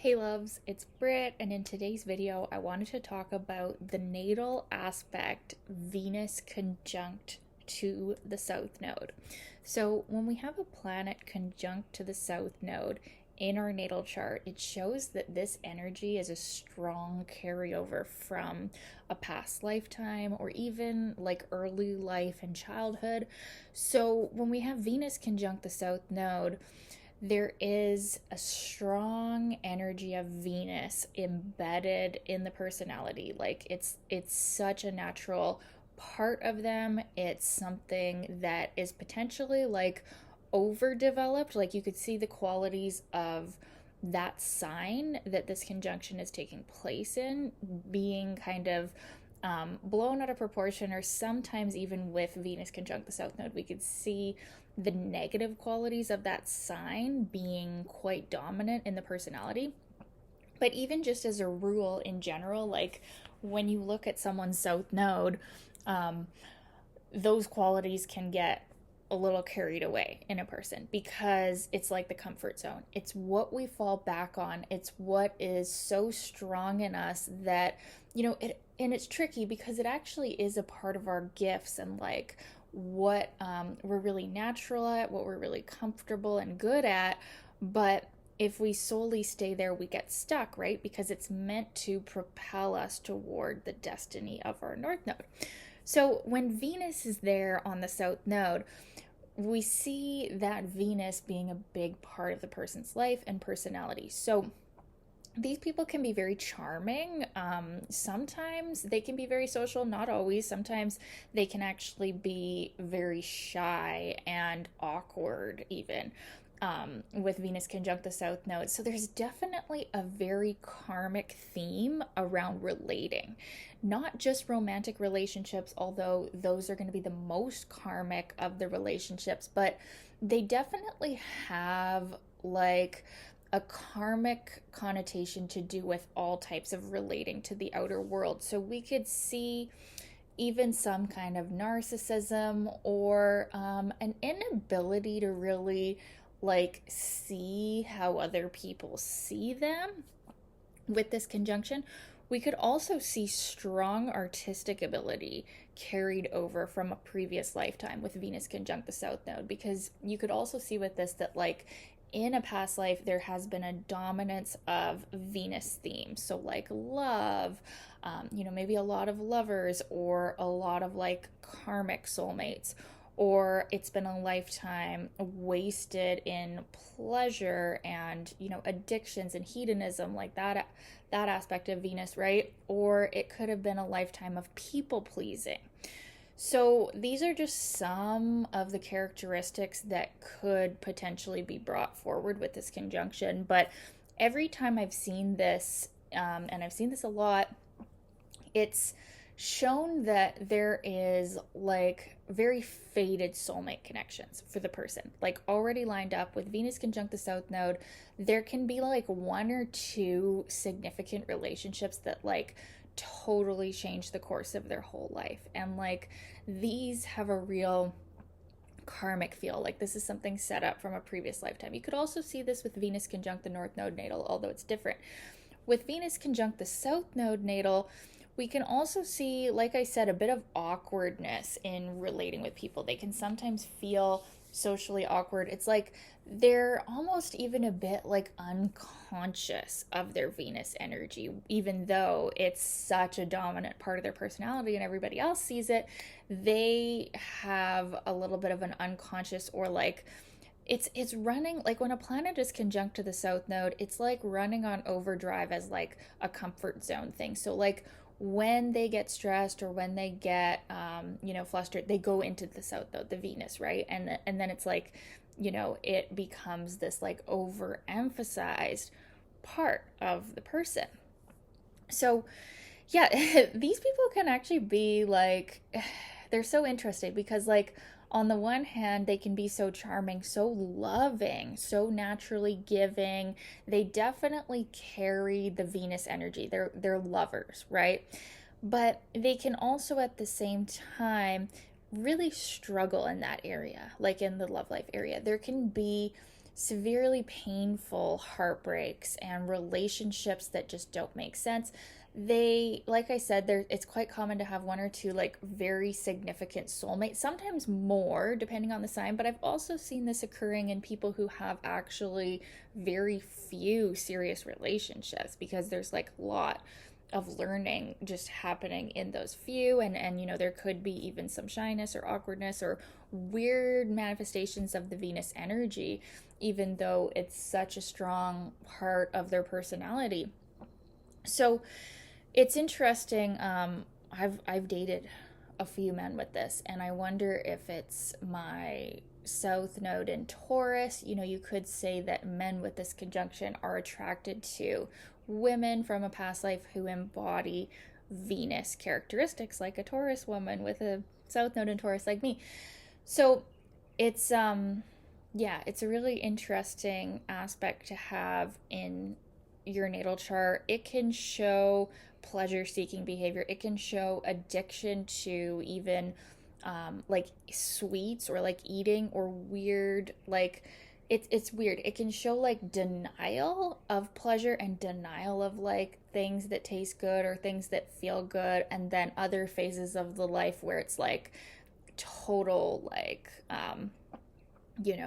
Hey loves, it's Britt, and in today's video, I wanted to talk about the natal aspect Venus conjunct to the South Node. So, when we have a planet conjunct to the South Node in our natal chart, it shows that this energy is a strong carryover from a past lifetime or even like early life and childhood. So, when we have Venus conjunct the South Node, there is a strong energy of Venus embedded in the personality. Like it's such a natural part of them. It's something that is potentially like overdeveloped. Like you could see the qualities of that sign that this conjunction is taking place in being kind of blown out of proportion, or sometimes even with Venus conjunct the South Node, we could see the negative qualities of that sign being quite dominant in the personality. But even just as a rule in general, like when you look at someone's South Node, um, those qualities can get a little carried away in a person because it's like the comfort zone. It's what we fall back on. It's what is so strong in us that, and it's tricky because it actually is a part of our gifts and like what we're really natural at, what we're really comfortable and good at. But if we solely stay there, we get stuck, right? Because it's meant to propel us toward the destiny of our North Node. So when Venus is there on the South Node, we see that Venus being a big part of the person's life and personality. So these people can be very charming. Sometimes they can be very social, not always. Sometimes they can actually be very shy and awkward, even with Venus conjunct the South Node. So there's definitely a very karmic theme around relating, not just romantic relationships, although those are going to be the most karmic of the relationships, but they definitely have like a karmic connotation to do with all types of relating to the outer world. So we could see even some kind of narcissism or an inability to really like see how other people see them with this conjunction. We could also see strong artistic ability carried over from a previous lifetime with Venus conjunct the South Node, because you could also see with this that like in a past life there has been a dominance of Venus themes. So like love, maybe a lot of lovers or a lot of like karmic soulmates, or it's been a lifetime wasted in pleasure and addictions and hedonism, like that aspect of Venus, right? Or it could have been a lifetime of people pleasing. So these are just some of the characteristics that could potentially be brought forward with this conjunction. But every time I've seen this, and I've seen this a lot, it's shown that there is like very faded soulmate connections for the person, like already lined up with Venus conjunct the South Node. There can be like one or two significant relationships that like totally change the course of their whole life, and like these have a real karmic feel, like this is something set up from a previous lifetime. You could also see this with Venus conjunct the North Node natal, although it's different. With Venus conjunct the South Node natal, we can also see, like I said, a bit of awkwardness in relating with people. They can sometimes feel socially awkward. It's like they're almost even a bit like unconscious of their Venus energy, even though it's such a dominant part of their personality and everybody else sees it. They have a little bit of an unconscious, or like it's running like when a planet is conjunct to the South Node, it's like running on overdrive as like a comfort zone thing. So like when they get stressed or when they get flustered, they go into the South Node, the Venus, right? And then it's like it becomes this like overemphasized part of the person. So yeah, these people can actually be like, they're so interesting because like on the one hand, they can be so charming, so loving, so naturally giving. They definitely carry the Venus energy. They're lovers, right? But they can also at the same time really struggle in that area, like in the love life area. There can be severely painful heartbreaks and relationships that just don't make sense. They, like I said, there it's quite common to have one or two like very significant soulmates, sometimes more depending on the sign, but I've also seen this occurring in people who have actually very few serious relationships, because there's like a lot of learning just happening in those few, and there could be even some shyness or awkwardness or weird manifestations of the Venus energy, even though it's such a strong part of their personality. So it's interesting. I've dated a few men with this, and I wonder if it's my South Node in Taurus. You could say that men with this conjunction are attracted to women from a past life who embody Venus characteristics, like a Taurus woman with a South Node in Taurus, like me. So it's yeah, it's a really interesting aspect to have in your natal chart. It can show pleasure seeking behavior, it can show addiction to even like sweets or like eating or weird, like it's weird. It can show like denial of pleasure and denial of like things that taste good or things that feel good, and then other phases of the life where it's like total like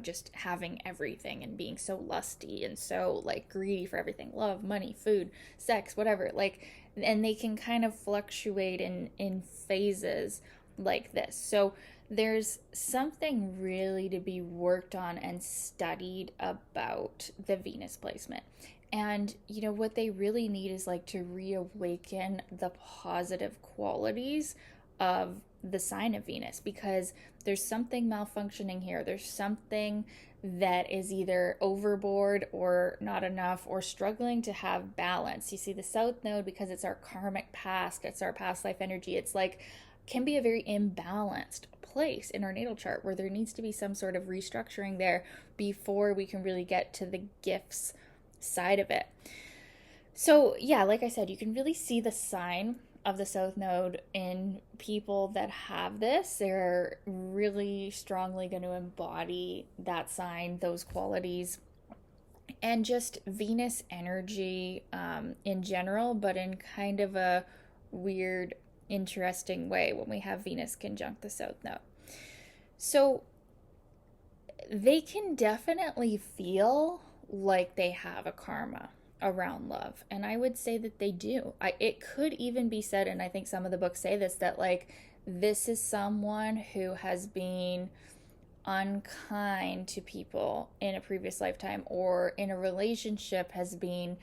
just having everything and being so lusty and so like greedy for everything, love, money, food, sex, whatever, like, and they can kind of fluctuate in phases like this. So there's something really to be worked on and studied about the Venus placement. And what they really need is like to reawaken the positive qualities of the sign of Venus, because there's something malfunctioning here. There's something that is either overboard or not enough or struggling to have balance. You see, the South Node, because it's our karmic past, it's our past life energy, it's like can be a very imbalanced place in our natal chart where there needs to be some sort of restructuring there before we can really get to the gifts side of it. So yeah, like I said, you can really see the sign of the South Node in people that have this. They're really strongly going to embody that sign, those qualities, and just Venus energy in general, but in kind of a weird, interesting way when we have Venus conjunct the South Node. So they can definitely feel like they have a karma around love, and I would say that they do. It could even be said, and I think some of the books say this, that like this is someone who has been unkind to people in a previous lifetime, or in a relationship has been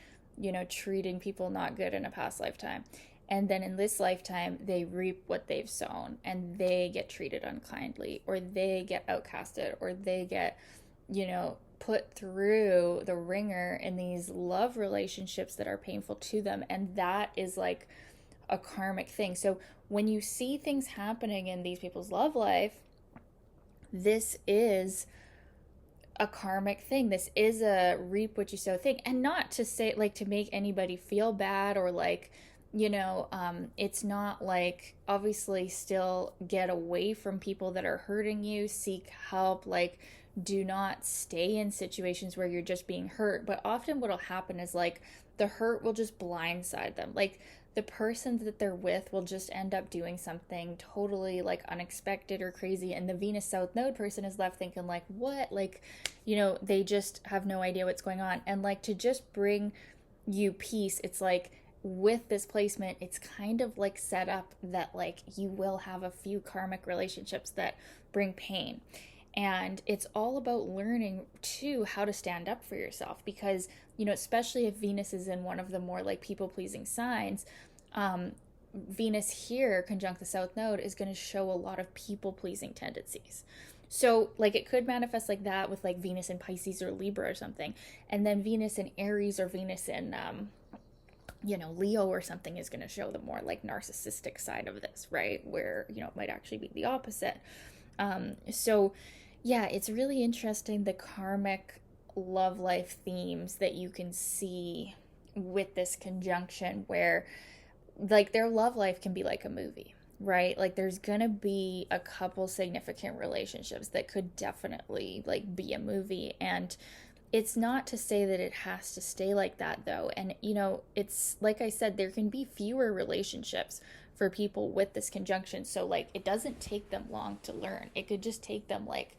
treating people not good in a past lifetime, and then in this lifetime they reap what they've sown, and they get treated unkindly, or they get outcasted, or they get put through the ringer in these love relationships that are painful to them. And that is like a karmic thing. So when you see things happening in these people's love life, this is a karmic thing. This is a reap what you sow thing. And not to say like to make anybody feel bad, or like it's not like, obviously still get away from people that are hurting you, seek help, like do not stay in situations where you're just being hurt. But often what'll happen is like the hurt will just blindside them. Like the person that they're with will just end up doing something totally like unexpected or crazy, and the Venus South Node person is left thinking like, what, like they just have no idea what's going on. And like to just bring you peace, it's like with this placement, it's kind of like set up that like you will have a few karmic relationships that bring pain. And it's all about learning too how to stand up for yourself, because especially if Venus is in one of the more like people pleasing signs, Venus here conjunct the South Node is going to show a lot of people pleasing tendencies. So like it could manifest like that with like Venus in Pisces or Libra or something, and then Venus in Aries or Venus in Leo or something is going to show the more like narcissistic side of this, right? Where it might actually be the opposite. So yeah, it's really interesting, the karmic love life themes that you can see with this conjunction, where like their love life can be like a movie, right? Like there's gonna be a couple significant relationships that could definitely like be a movie. And It's not to say that it has to stay like that, though. And, it's like I said, there can be fewer relationships for people with this conjunction. So, like, it doesn't take them long to learn. It could just take them, like,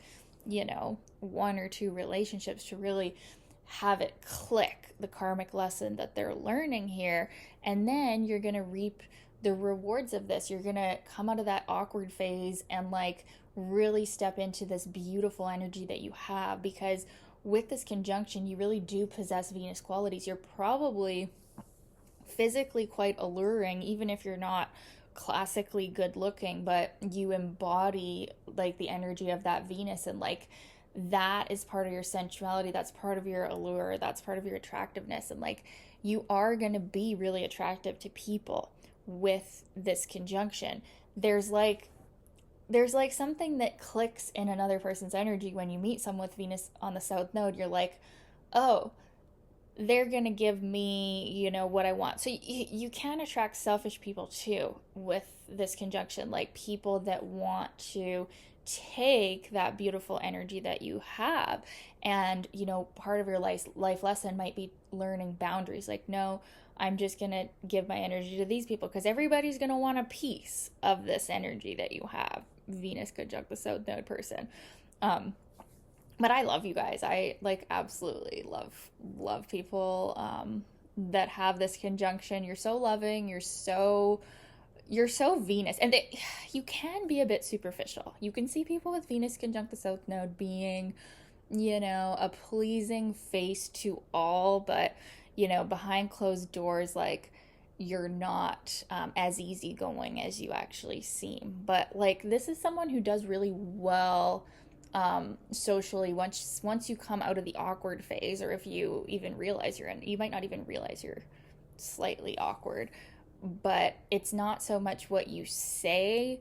one or two relationships to really have it click the karmic lesson that they're learning here. And then you're going to reap the rewards of this. You're going to come out of that awkward phase and, like, really step into this beautiful energy that you have, because with this conjunction, you really do possess Venus qualities. You're probably physically quite alluring, even if you're not classically good looking, but you embody like the energy of that Venus, and like that is part of your sensuality, that's part of your allure, that's part of your attractiveness, and like you are going to be really attractive to people with this conjunction. There's like something that clicks in another person's energy when you meet someone with Venus on the South Node. You're like, oh, they're going to give me, what I want. So you can attract selfish people too with this conjunction, like people that want to take that beautiful energy that you have. And, part of your life lesson might be learning boundaries. Like, no, I'm just going to give my energy to these people because everybody's going to want a piece of this energy that you have. Venus conjunct the South Node person. But I love you guys. I like absolutely love people that have this conjunction. You're so loving. You're so Venus, and you can be a bit superficial. You can see people with Venus conjunct the South Node being, a pleasing face to all, but behind closed doors, like you're not as easygoing as you actually seem. But like this is someone who does really well socially once you come out of the awkward phase, or if you even realize you might not even realize you're slightly awkward, but it's not so much what you say,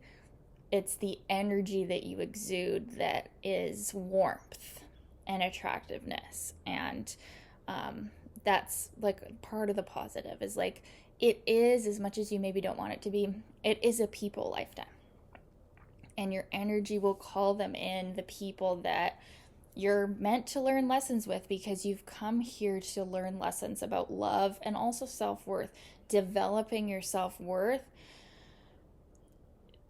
it's the energy that you exude that is warmth and attractiveness. And that's like part of the positive is like it is, as much as you maybe don't want it to be, it is a people lifetime. And your energy will call them in, the people that you're meant to learn lessons with, because you've come here to learn lessons about love and also self-worth, developing your self-worth,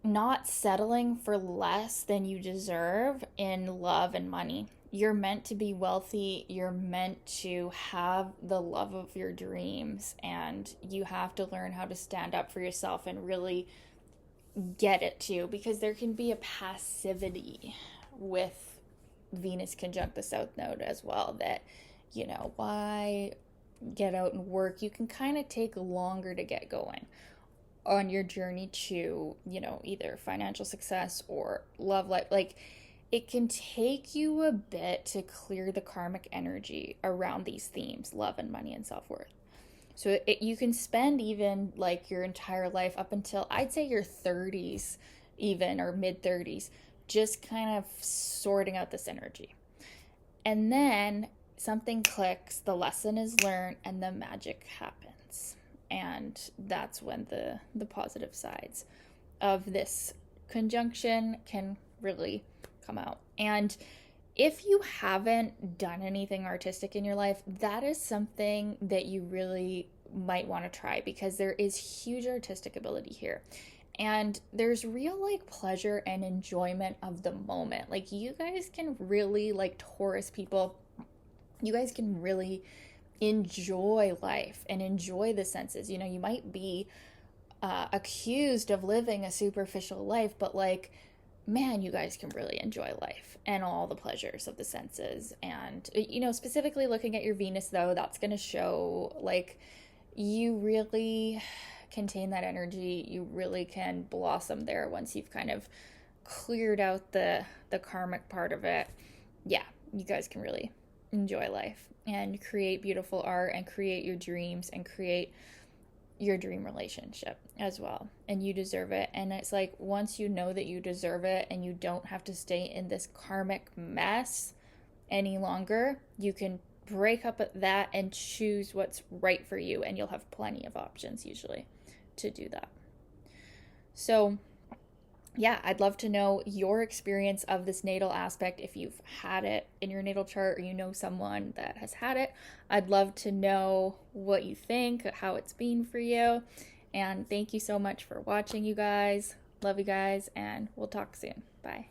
not settling for less than you deserve in love and money. You're meant to be wealthy. You're meant to have the love of your dreams, and you have to learn how to stand up for yourself and really get it too, because there can be a passivity with Venus conjunct the South Node as well, that why get out and work? You can kind of take longer to get going on your journey to either financial success or love life. Like it can take you a bit to clear the karmic energy around these themes, love and money and self-worth. So you can spend even like your entire life up until I'd say your 30s even, or mid 30s, just kind of sorting out this energy. And then something clicks, the lesson is learned, and the magic happens. And that's when the positive sides of this conjunction can really come out. And if you haven't done anything artistic in your life, that is something that you really might want to try, because there is huge artistic ability here. And there's real like pleasure and enjoyment of the moment. Like you guys can really, like Taurus people, you guys can really enjoy life and enjoy the senses. You might be accused of living a superficial life, but like, man, you guys can really enjoy life and all the pleasures of the senses. And, specifically looking at your Venus, though, that's going to show like you really contain that energy. You really can blossom there once you've kind of cleared out the karmic part of it. Yeah, you guys can really enjoy life and create beautiful art and create your dreams and create your dream relationship as well. And you deserve it. And it's like once you know that you deserve it and you don't have to stay in this karmic mess any longer, you can break up at that and choose what's right for you, and you'll have plenty of options usually to do that. So yeah, I'd love to know your experience of this natal aspect. If you've had it in your natal chart or you know someone that has had it, I'd love to know what you think, how it's been for you. And thank you so much for watching, you guys. Love you guys, and we'll talk soon. Bye.